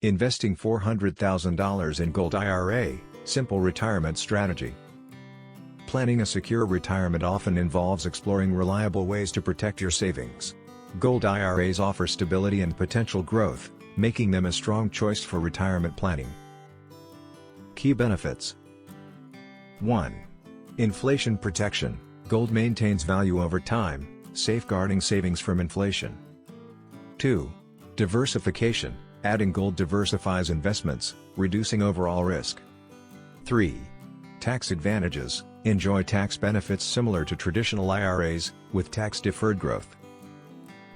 Investing $400,000 in Gold IRA, simple retirement strategy. Planning a secure retirement often involves exploring reliable ways to protect your savings. Gold IRAs offer stability and potential growth, making them a strong choice for retirement planning. Key benefits. 1. Inflation protection. Gold maintains value over time, safeguarding savings from inflation. 2. Diversification. Adding gold diversifies investments, reducing overall risk. 3. Tax advantages. Enjoy tax benefits similar to traditional IRAs, with tax-deferred growth.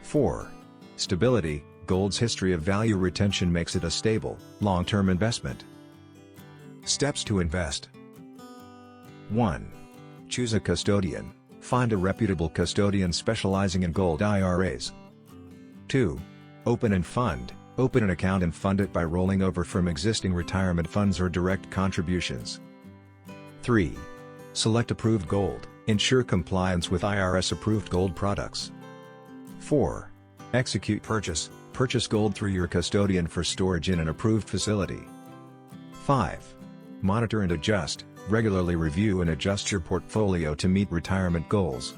4. Stability. Gold's history of value retention makes it a stable, long-term investment. Steps to invest. 1. Choose a custodian. Find a reputable custodian specializing in gold IRAs. 2. Open and fund. Open an account and fund it by rolling over from existing retirement funds or direct contributions. 3. Select approved gold. Ensure compliance with IRS-approved gold products. 4. Execute purchase. Purchase gold through your custodian for storage in an approved facility. 5. Monitor and adjust. Regularly review and adjust your portfolio to meet retirement goals.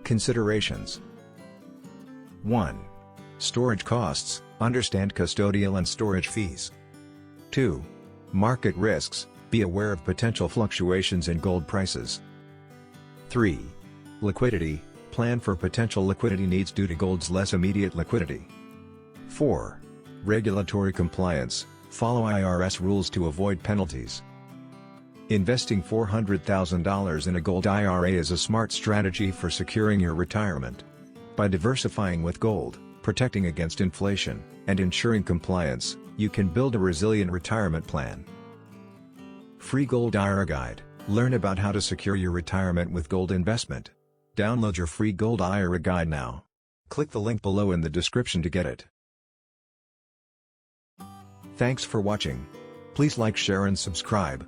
Considerations. 1. Storage costs. Understand custodial and storage fees. 2. Market risks. Be aware of potential fluctuations in gold prices. 3. Liquidity. Plan for potential liquidity needs due to gold's less immediate liquidity. 4. Regulatory compliance. Follow IRS rules to avoid penalties. Investing $400,000 in a gold IRA is a smart strategy for securing your retirement. By diversifying with gold, protecting against inflation, and ensuring compliance, you can build a resilient retirement plan. Free Gold IRA Guide. Learn about how to secure your retirement with gold investment. Download your free Gold IRA Guide now. Click the link below in the description to get it. Thanks for watching. Please like, share and subscribe.